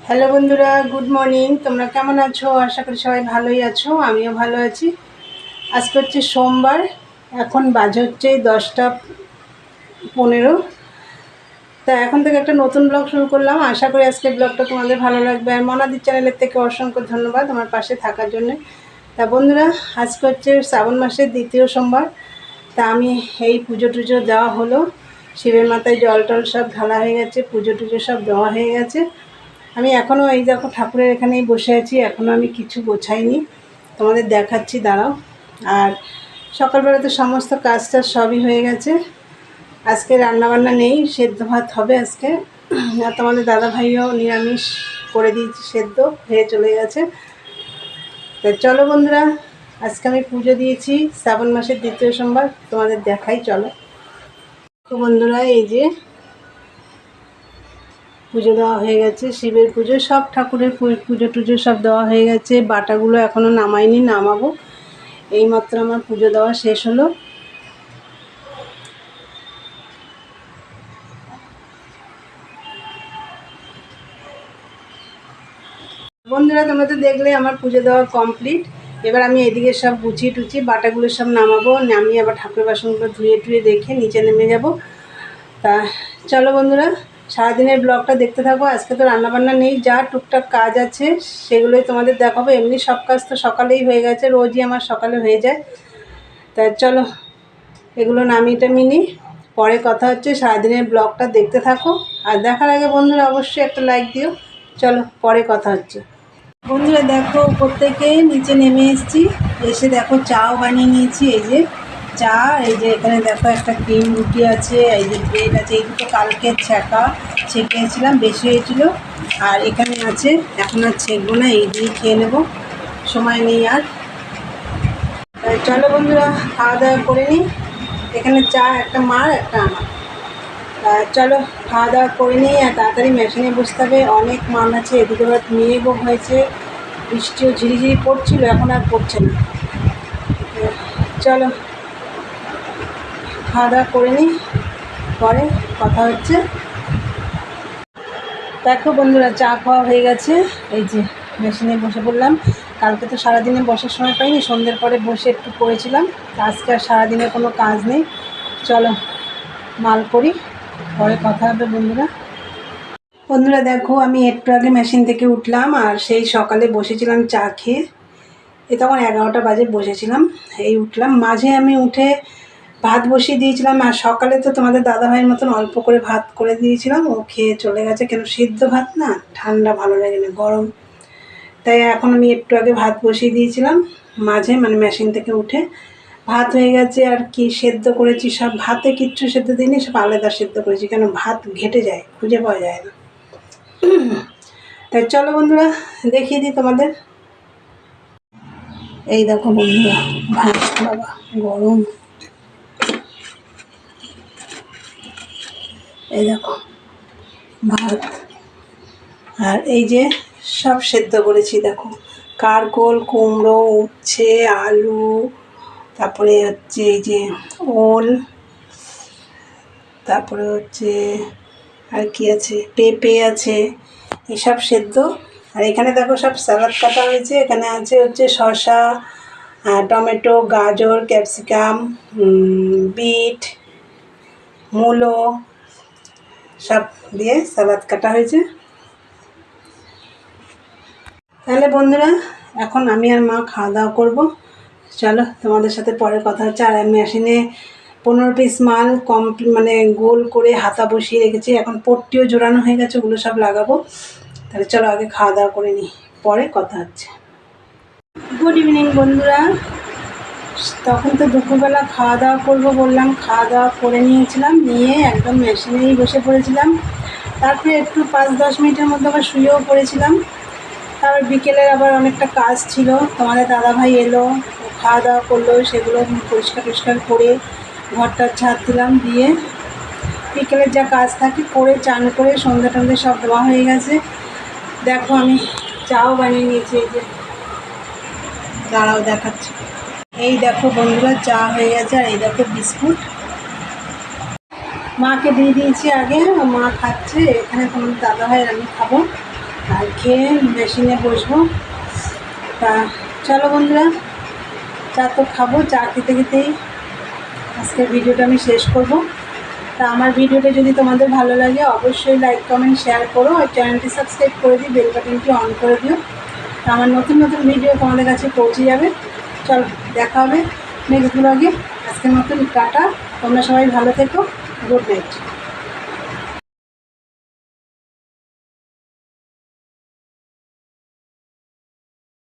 Hello বন্ধুরা, good morning. তোমরা কেমন আছো? আশা করি সবাই ভালোই আছো, আমিও ভালো আছি। আজকে হচ্ছে সোমবার, এখন বাজে হচ্ছে 10টা 15। তা এখন থেকে একটা নতুন ব্লগ শুরু করলাম। আশা করি আজকের ব্লগটা তোমাদের ভালো লাগবে। আর মনাদির চ্যানেলের থেকে অসংখ্য ধন্যবাদ আমার পাশে থাকার জন্য। তা বন্ধুরা, আজকে হচ্ছে শ্রাবণ মাসের দ্বিতীয় সোমবার। তা আমি এই পুজো টুজো দেওয়া হলো, শিবের মাথায় জল টল সব ঢালা হয়ে গেছে, পুজো টুজো সব দেওয়া হয়ে গেছে। আমি এখনও এই দেখো ঠাকুরের এখানেই বসে আছি, এখনও আমি কিছু গোছাইনি, তোমাদের দেখাচ্ছি, দাঁড়াও। আর সকালবেলা তো সমস্ত কাজ টাজ সবই হয়ে গেছে। আজকে রান্নাবান্না নেই, সেদ্ধ ভাত হবে আজকে। আর তোমাদের দাদাভাইও নিরামিষ করে দিয়েছি, সেদ্ধ হয়ে চলে গেছে। তো চলো বন্ধুরা, আজকে আমি পুজো দিয়েছি শ্রাবণ মাসের দ্বিতীয় সোমবার, তোমাদের দেখাই চলো। তো বন্ধুরা, এই যে পুজো দেওয়া হয়ে গেছে, শিবের পুজো, সব ঠাকুরের পুজো টুজো সব দেওয়া হয়ে গেছে। বাটাগুলো এখনও নামাইনি, নামাবো। এইমাত্র আমার পুজো দেওয়া শেষ হলো। বন্ধুরা, তোমরা তো দেখলে আমার পুজো দেওয়া কমপ্লিট। এবার আমি এদিকে সব গুছিয়ে টুচিয়ে বাটাগুলো সব নামাবো, নামিয়ে আবার ঠাকুরের বাসনগুলো ধুয়ে টুয়ে রেখে নিচে নেমে যাব। তা চলো বন্ধুরা, সারাদিনের ব্লগটা দেখতে থাকবো। আজকে তো রান্নাবান্না নেই, যা টুকটাক কাজ আছে সেগুলোই তোমাদের দেখাবো। এমনি সব কাজ তো সকালেই হয়ে গেছে, রোজই আমার সকালে হয়ে যায়। তা চলো এগুলো নামিয়ে টামিয়ে নিই, পরে কথা হচ্ছে। সারাদিনের ব্লগটা দেখতে থাকো, আর দেখার আগে বন্ধুরা অবশ্যই একটা লাইক দিও। চলো পরে কথা হচ্ছে। বন্ধুরা দেখো, উপর থেকে নিচে নেমে এসেছি, এসে দেখো চাও বানিয়ে নিয়েছি। এই যে চা, এই যে এখানে দেখো একটা ক্রিম রুটি আছে, এই যে ব্রেড আছে। এই দুটো কালকে ছেঁকেছিলাম, বেশি হয়েছিল। আর এখানে আছে, এখন আর ছেঁকবো না, এই দিয়ে খেয়ে নেবো, সময় নেই আর। চলো বন্ধুরা, খাওয়া দাওয়া করে নিই। এখানে চা একটা মার, একটা আমার। চলো খাওয়া দাওয়া করে নিই, আর তাড়াতাড়ি মেশিনে বসতে হবে, অনেক মাল আছে। এদিকে আবার মেঘও হয়েছে, বৃষ্টিও ঝিরিঝিরি পড়ছিল, এখন আর পড়ছে না। চলো খাওয়া দাওয়া করে নিই, পরে কথা হচ্ছে। দেখো বন্ধুরা, চা খাওয়া হয়ে গেছে, এই যে মেশিনে বসে পড়লাম। কালকে তো সারাদিনে বসার সময় পাইনি, সন্ধ্যের পরে বসে একটু করেছিলাম। আজকে আর সারাদিনে কোনো কাজ নেই, চলো মাল করি, পরে কথা হবে বন্ধুরা। বন্ধুরা দেখো, আমি একটু আগে মেশিন থেকে উঠলাম, আর সেই সকালে বসেছিলাম চা খেয়ে। তখন 11টা বাজে বসেছিলাম, এই উঠলাম। মাঝে আমি উঠে ভাত বসিয়ে দিয়েছিলাম, আর সকালে তো তোমাদের দাদাভাইয়ের মতন অল্প করে ভাত করে দিয়েছিলাম, ও খেয়ে চলে গেছে। কেন, সিদ্ধ ভাত না, ঠান্ডা ভালো লাগে না, গরম। তাই এখন আমি একটু আগে ভাত বসিয়ে দিয়েছিলাম, মাঝে মানে মেশিন থেকে উঠে। ভাত হয়ে গেছে, আর কি সেদ্ধ করেছি সব, ভাতে কিচ্ছু সেদ্ধ দিইনি, সব আলাদা সেদ্ধ করেছি, কেন ভাত ঘেটে যায়, খুঁজে পাওয়া যায় না। তাই চলো বন্ধুরা, দেখিয়ে দিই তোমাদের। এই দেখো বন্ধুরা, ভাত, বাবা গরম। এই দেখো ভাত, আর এই যে সব সেদ্ধ করেছি। দেখো কারকোল, কুমড়ো, উচ্ছে, আলু, তারপরে হচ্ছে এই যে ওল, তারপরে হচ্ছে আর কি আছে, পেঁপে আছে, এসব সেদ্ধ। আর এখানে দেখো সব স্যালাড কাটা হয়েছে। এখানে আছে হচ্ছে শসা, টমেটো, গাজর, ক্যাপসিকাম, বিট, মূলো, সব দিয়ে স্যালাড কাটা হয়েছে। তাহলে বন্ধুরা, এখন আমি আর মা খাওয়া দাওয়া করবো। চলো তোমাদের সাথে পরে কথা হচ্ছে। আর আমি মেশিনে 15 পিস মাল মানে গোল করে হাতা বসিয়ে রেখেছি, এখন পট্টিও জোড়ানো হয়ে গেছে, ওগুলো সব লাগাবো। তাহলে চলো আগে খাওয়া দাওয়া করে নিই, পরে কথা হচ্ছে। গুড ইভিনিং বন্ধুরা। তখন তো দুপুরবেলা খাওয়া দাওয়া করবো বললাম, খাওয়া দাওয়া করে নিয়েছিলাম, নিয়ে একদম মেশিনেই বসে পড়েছিলাম। তারপরে একটু 5-10 মিনিটের মধ্যে আবার শুয়েও পড়েছিলাম। তারপর বিকেলের আবার অনেকটা কাজ ছিল, তোমাদের দাদাভাই এলো, খাওয়া দাওয়া করলো, সেগুলো পরিষ্কার করে ঘরটা ঝাড় দিলাম, দিয়ে বিকেলের যা কাজ থাকে করে চান করে সন্ধ্যা টন্ধে সব দেওয়া হয়ে গেছে। দেখো আমি চাও বানিয়ে নিয়েছি, এই যে দাঁড়াও দেখাচ্ছি। এই দেখো বন্ধুরা, চা হয়ে গেছে, আর এই দেখো বিস্কুট মাকে দিয়ে দিয়েছি আগে, মা খাচ্ছে। এখানে তোমাদের দাদাভাই আর আমি খাবো। আর খেয়ে মেশিনে বসবো। তা চলো বন্ধুরা, চা তো খাবো, চা খেতে খেতেই আজকের ভিডিওটা আমি শেষ করব। তা আমার ভিডিওটা যদি তোমাদের ভালো লাগে অবশ্যই লাইক কমেন্ট শেয়ার করো, আর চ্যানেলটি সাবস্ক্রাইব করে দিও, বেল বাটনটি অন করে দিও। তা আমার নতুন নতুন ভিডিও তোমাদের কাছে পৌঁছে যাবে। চলো দেখা হবে নেক্সট ব্লগে। আজকের মতন টাটা, তোমরা সবাই ভালো থেকো, গুড নাইট।